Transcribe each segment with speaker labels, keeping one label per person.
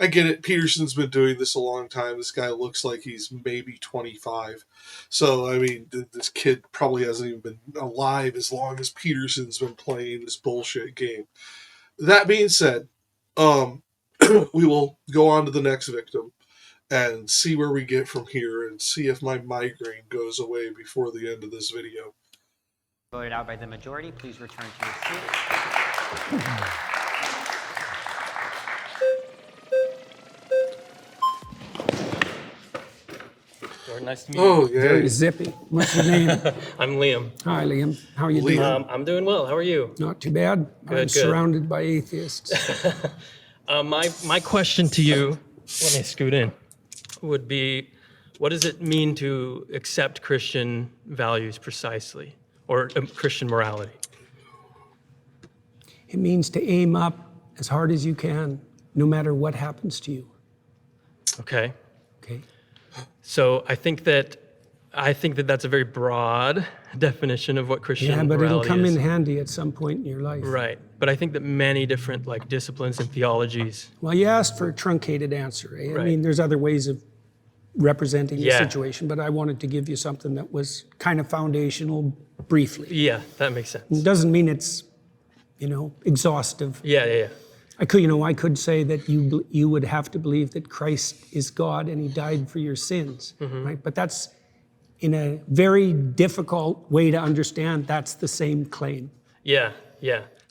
Speaker 1: I get it. Peterson's been doing this a long time. This guy looks like he's maybe 25. So, I mean, this kid probably hasn't even been alive as long as Peterson's been playing this bullshit game. That being said, we will go on to the next victim and see where we get from here and see if my migraine goes away before the end of this video.
Speaker 2: Voted out by the majority, please return to your seat.
Speaker 3: Nice to meet you.
Speaker 1: Oh, yeah.
Speaker 4: Very zippy. What's your name?
Speaker 3: I'm Liam.
Speaker 4: Hi, Liam. How are you doing?
Speaker 3: I'm doing well. How are you?
Speaker 4: Not too bad. I'm surrounded by atheists.
Speaker 3: My question to you, let me scoot in, would be, what does it mean to accept Christian values precisely, or Christian morality?
Speaker 4: It means to aim up as hard as you can, no matter what happens to you.
Speaker 3: Okay.
Speaker 4: Okay.
Speaker 3: So I think that that's a very broad definition of what Christian morality is.
Speaker 4: Yeah, but it'll come in handy at some point in your life.
Speaker 3: Right. But I think that many different disciplines and theologies.
Speaker 4: Well, you asked for a truncated answer. Eh?
Speaker 3: Right.
Speaker 4: I mean, there's other ways of representing the situation, but I wanted to give you something that was kind of foundational briefly.
Speaker 3: Yeah, that makes sense.
Speaker 4: It doesn't mean it's, exhaustive.
Speaker 3: Yeah.
Speaker 4: I could say that you would have to believe that Christ is God and he died for your sins, right? But that's in a very difficult way to understand. That's the same claim.
Speaker 3: Yeah.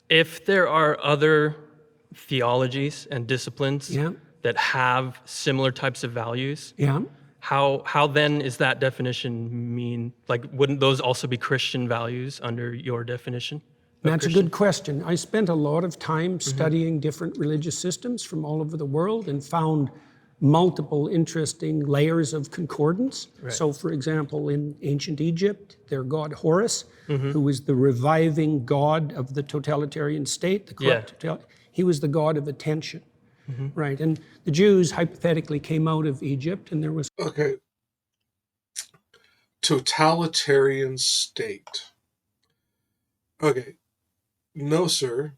Speaker 3: If there are other theologies and disciplines that have similar types of values, how then is that definition mean? Wouldn't those also be Christian values under your definition?
Speaker 4: That's a good question. I spent a lot of time studying different religious systems from all over the world and found multiple interesting layers of concordance. Right. So, for example, in ancient Egypt, their god Horus, who was the reviving god of the totalitarian state, the corrupt he was the god of attention, right? And the Jews hypothetically came out of Egypt, and there was...
Speaker 1: Okay. Totalitarian state. Okay. No, sir.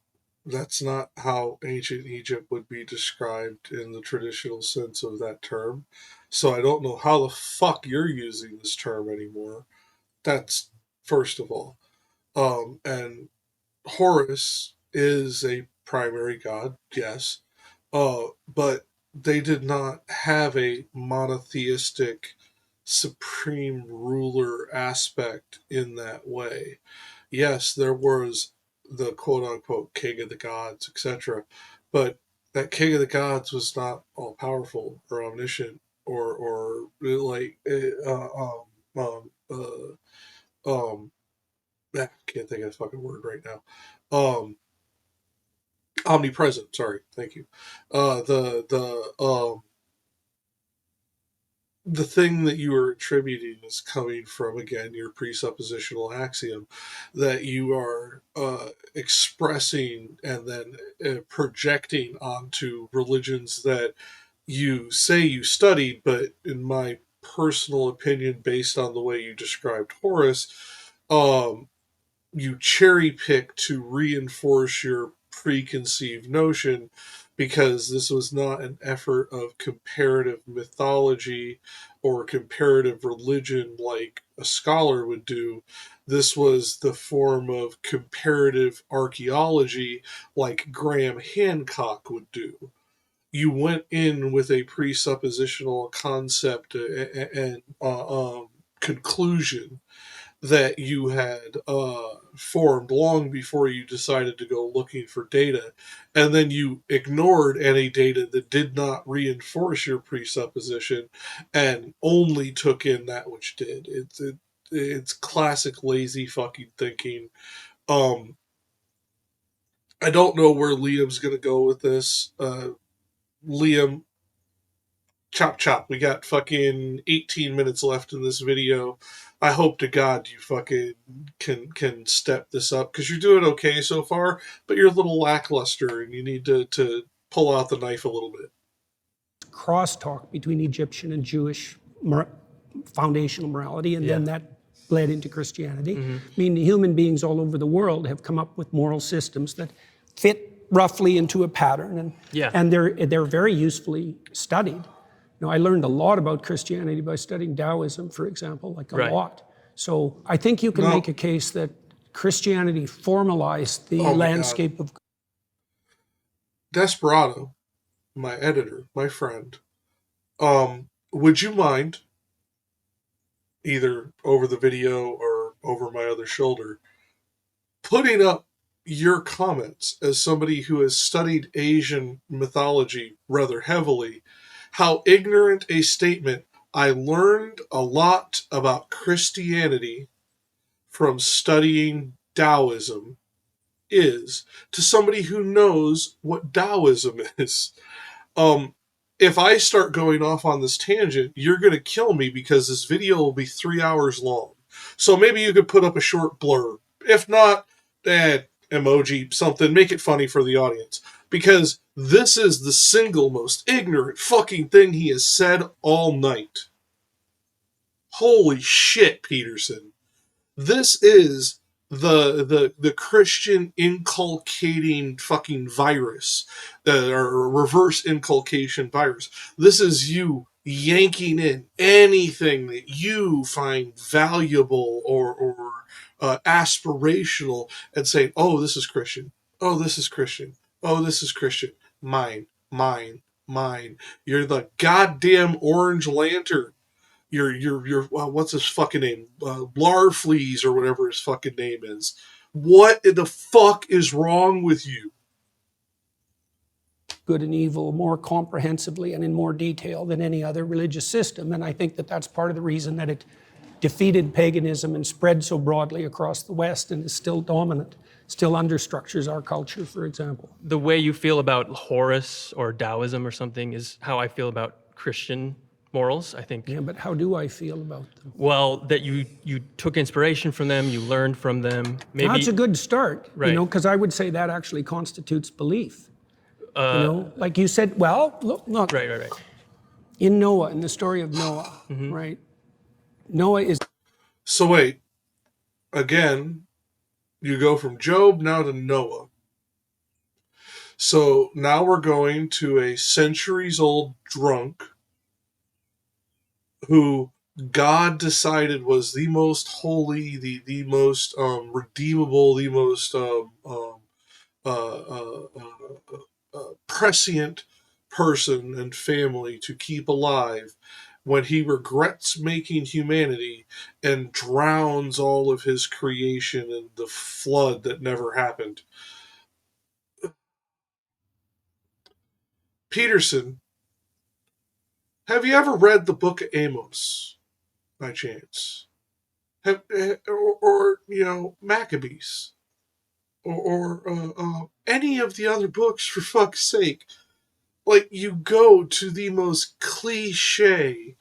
Speaker 1: That's not how ancient Egypt would be described in the traditional sense of that term. So I don't know how the fuck you're using this term anymore. That's first of all. And Horus is a primary god, yes. But they did not have a monotheistic supreme ruler aspect in that way. Yes, there was the quote-unquote king of the gods, etc. But that king of the gods was not all-powerful or omniscient or I can't think of the fucking word right now. Omnipresent, sorry, thank you. The thing that you are attributing is coming from, again, your presuppositional axiom that you are expressing and then projecting onto religions that you say you studied, but in my personal opinion, based on the way you described Horus, you cherry pick to reinforce your preconceived notion, because this was not an effort of comparative mythology or comparative religion like a scholar would do. This was the form of comparative archaeology like Graham Hancock would do. You went in with a presuppositional concept and conclusion that you had formed long before you decided to go looking for data, and then you ignored any data that did not reinforce your presupposition and only took in that which did. It's classic lazy fucking thinking. I don't know where Liam's gonna go with this. Liam, chop chop. We got fucking 18 minutes left in this video. I hope to God you fucking can step this up, because you're doing okay so far, but you're a little lackluster and you need to pull out the knife a little bit.
Speaker 4: Crosstalk between Egyptian and Jewish foundational morality, and then that bled into Christianity. I mean, human beings all over the world have come up with moral systems that fit roughly into a pattern, and they're very usefully studied. I learned a lot about Christianity by studying Taoism, for example, like a lot. So I think you can make a case that Christianity formalized the landscape of.
Speaker 1: Desperado, my editor, my friend, would you mind, either over the video or over my other shoulder, putting up your comments as somebody who has studied Asian mythology rather heavily, how ignorant a statement "I learned a lot about Christianity from studying Taoism" is to somebody who knows what Taoism is. If I start going off on this tangent, you're going to kill me because this video will be 3 hours long. So maybe you could put up a short blurb. If not, emoji, something, make it funny for the audience. Because this is the single most ignorant fucking thing he has said all night. Holy shit, Peterson. This is the Christian inculcating fucking virus, or reverse inculcation virus. This is you yanking in anything that you find valuable or aspirational and saying, "Oh, this is Christian. Oh, this is Christian. Oh, this is Christian. Mine, mine, mine." You're the goddamn Orange Lantern. You're what's his fucking name? Larfleeze or whatever his fucking name is. What the fuck is wrong with you?
Speaker 4: Good and evil more comprehensively and in more detail than any other religious system. And I think that that's part of the reason that it defeated paganism and spread so broadly across the West and is still dominant, still understructures our culture, for example.
Speaker 3: The way you feel about Horus or Taoism or something is how I feel about Christian morals, I think.
Speaker 4: Yeah, but how do I feel about them?
Speaker 3: Well, that you took inspiration from them, you learned from them. Maybe
Speaker 4: that's a good start,
Speaker 3: right.
Speaker 4: Because I would say that actually constitutes belief. Like you said, well, look.
Speaker 3: Right.
Speaker 4: In Noah, in the story of Noah, right? Noah is.
Speaker 1: So wait, again, you go from Job now to Noah. So now we're going to a centuries-old drunk who God decided was the most holy, the most redeemable, the most prescient person and family to keep alive, when he regrets making humanity and drowns all of his creation in the flood that never happened. Peterson, have you ever read the book of Amos, by chance? Or Maccabees? Or any of the other books, for fuck's sake? Like, you go to the most cliche,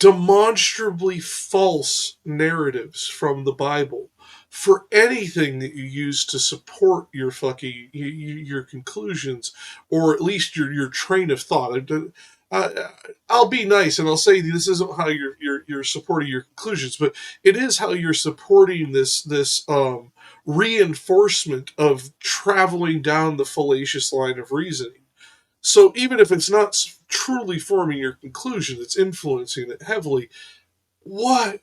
Speaker 1: demonstrably false narratives from the Bible for anything that you use to support your fucking your conclusions, or at least your train of thought. I'll be nice and I'll say this isn't how you're supporting your conclusions, but it is how you're supporting this reinforcement of traveling down the fallacious line of reasoning. So even if it's not truly forming your conclusion, it's influencing it heavily. What?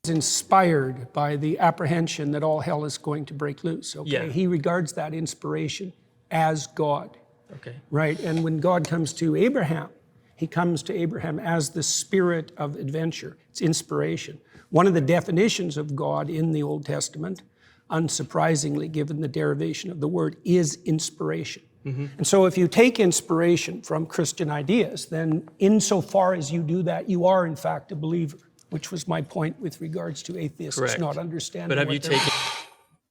Speaker 4: Inspired by the apprehension that all hell is going to break loose. Okay, yeah. He regards that inspiration as God.
Speaker 3: Okay.
Speaker 4: Right, and when God comes to Abraham, he comes to Abraham as the spirit of adventure. It's inspiration. One of the definitions of God in the Old Testament, unsurprisingly, given the derivation of the word, is inspiration. Mm-hmm. And so if you take inspiration from Christian ideas, then insofar as you do that, you are in fact a believer, which was my point with regards to atheists.
Speaker 3: Correct.
Speaker 4: Not understanding.
Speaker 3: But have you taken...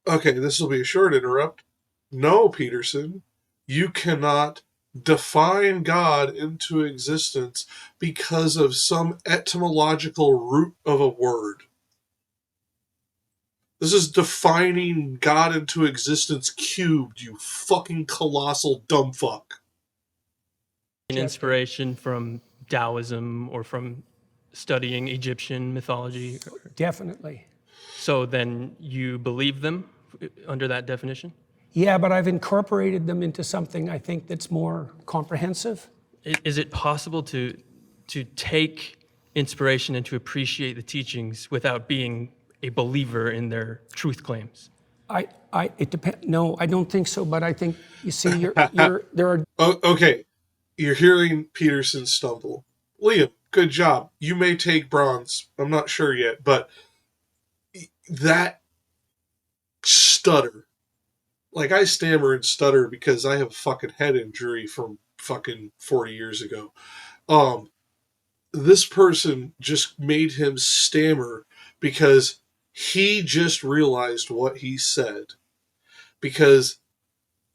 Speaker 1: Okay, this will be a short interrupt. No, Peterson, you cannot define God into existence because of some etymological root of a word. This is defining God into existence cubed, you fucking colossal dumb fuck.
Speaker 3: Inspiration from Taoism or from studying Egyptian mythology?
Speaker 4: Definitely.
Speaker 3: So then you believe them? under that definition?
Speaker 4: Yeah, but I've incorporated them into something I think that's more comprehensive.
Speaker 3: Is it possible to take inspiration and to appreciate the teachings without being a believer in their truth claims?
Speaker 4: It depends. No, I don't think so. But I think you see, there are.
Speaker 1: Okay, you're hearing Peterson stumble. Liam, good job. You may take bronze. I'm not sure yet, but that stutter. Like, I stammer and stutter because I have a fucking head injury from fucking 40 years ago. This person just made him stammer because he just realized what he said. Because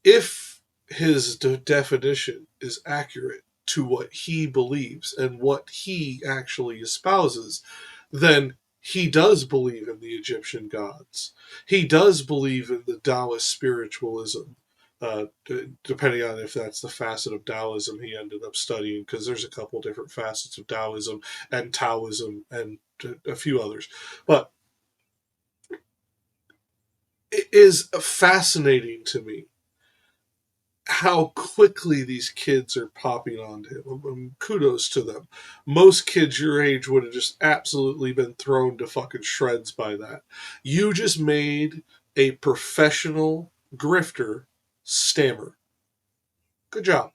Speaker 1: if his definition is accurate to what he believes and what he actually espouses, then he does believe in the Egyptian gods. He does believe in the Taoist spiritualism, depending on if that's the facet of Taoism he ended up studying, because there's a couple different facets of Taoism and Taoism and a few others. But it is fascinating to me how quickly these kids are popping onto him. Kudos to them. Most kids your age would have just absolutely been thrown to fucking shreds by that. You just made a professional grifter stammer. Good job.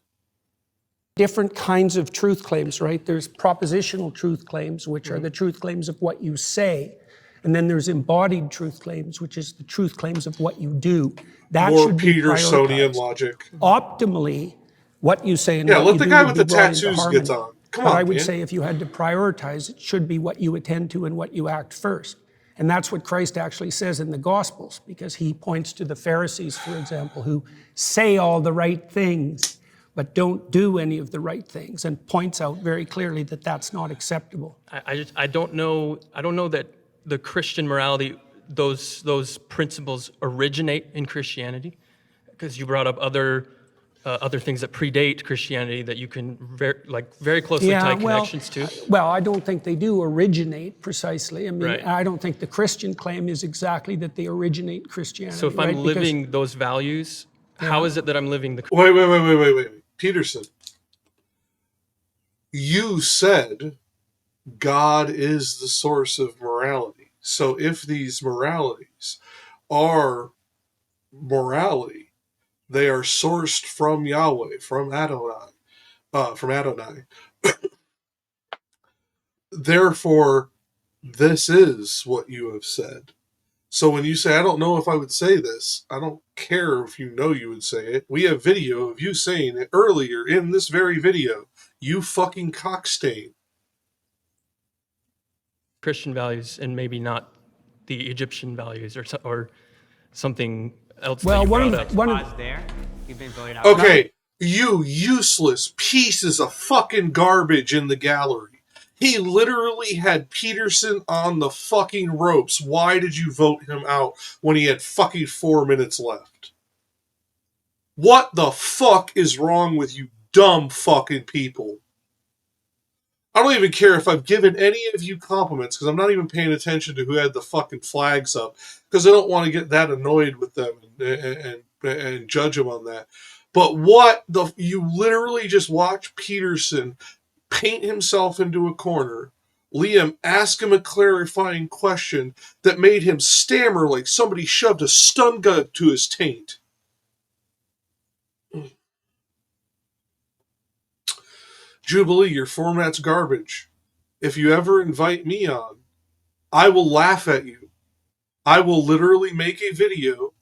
Speaker 4: Different kinds of truth claims, right? There's propositional truth claims, which are the truth claims of what you say. And then there's embodied truth claims, which is the truth claims of what you do. That
Speaker 1: More
Speaker 4: should be
Speaker 1: Petersonian
Speaker 4: prioritized.
Speaker 1: Logic.
Speaker 4: Optimally, what you say and
Speaker 1: Yeah,
Speaker 4: what
Speaker 1: let
Speaker 4: you
Speaker 1: the
Speaker 4: do
Speaker 1: guy
Speaker 4: would
Speaker 1: with
Speaker 4: be
Speaker 1: the
Speaker 4: brought into
Speaker 1: tattoos
Speaker 4: harmony.
Speaker 1: get on. Come
Speaker 4: but
Speaker 1: on,
Speaker 4: I would
Speaker 1: man.
Speaker 4: say if you had to prioritize, it should be what you attend to and what you act first. And that's what Christ actually says in the Gospels, because he points to the Pharisees, for example, who say all the right things, but don't do any of the right things, and points out very clearly that that's not acceptable.
Speaker 3: I don't know that the Christian morality, those principles originate in Christianity, because you brought up other things that predate Christianity that you can very closely tie connections to.
Speaker 4: Well, I don't think they do originate precisely. I mean,
Speaker 3: Right.
Speaker 4: I don't think the Christian claim is exactly that they originate in Christianity.
Speaker 3: So if I'm living those values, how is it that I'm living the?
Speaker 1: Wait. Peterson, you said God is the source of morality. So if these moralities are morality, they are sourced from Yahweh, from Adonai. Therefore, this is what you have said. So when you say, I don't know if I would say this, I don't care if you know you would say it. We have video of you saying it earlier in this very video. You fucking cockstain.
Speaker 3: Christian values and maybe not the Egyptian values or something else.
Speaker 4: Well,
Speaker 3: that you brought up.
Speaker 2: Pause there. You've been voted out.
Speaker 1: Okay, you useless pieces of fucking garbage in the gallery. He literally had Peterson on the fucking ropes. Why did you vote him out when he had fucking 4 minutes left? What the fuck is wrong with you dumb fucking people? I don't even care if I've given any of you compliments, because I'm not even paying attention to who had the fucking flags up, because I don't want to get that annoyed with them and judge them on that. But you literally just watch Peterson paint himself into a corner. Liam asked him a clarifying question that made him stammer like somebody shoved a stun gun to his taint. Jubilee, your format's garbage. If you ever invite me on, I will laugh at you. I will literally make a video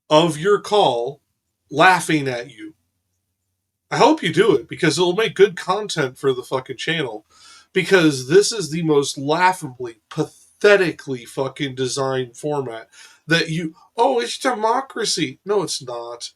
Speaker 1: of your call laughing at you. I hope you do it, because it'll make good content for the fucking channel. Because this is the most laughably, pathetically fucking designed format that it's democracy. No, it's not.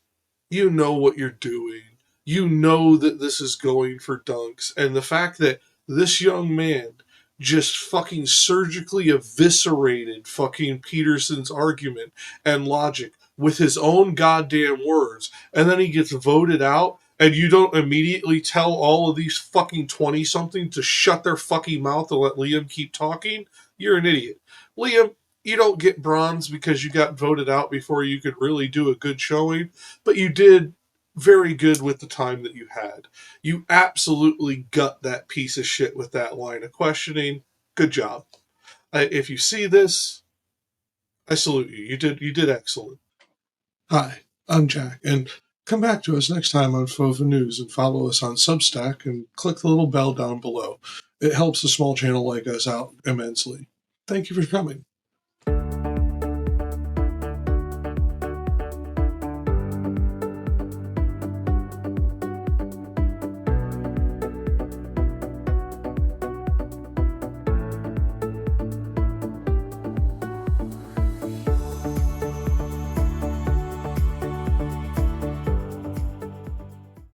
Speaker 1: You know what you're doing. You know that this is going for dunks. And the fact that this young man just fucking surgically eviscerated fucking Peterson's argument and logic with his own goddamn words, and then he gets voted out, and you don't immediately tell all of these fucking 20-something to shut their fucking mouth and let Liam keep talking, you're an idiot. Liam, you don't get bronze because you got voted out before you could really do a good showing, but you did very good with the time that you had. You absolutely gut that piece of shit with that line of questioning. Good job. If you see this, I salute you. You did excellent. Hi, I'm Jakk, and come back to us next time on FOFANews and follow us on Substack and click the little bell down below. It helps a small channel like us out immensely. Thank you for coming.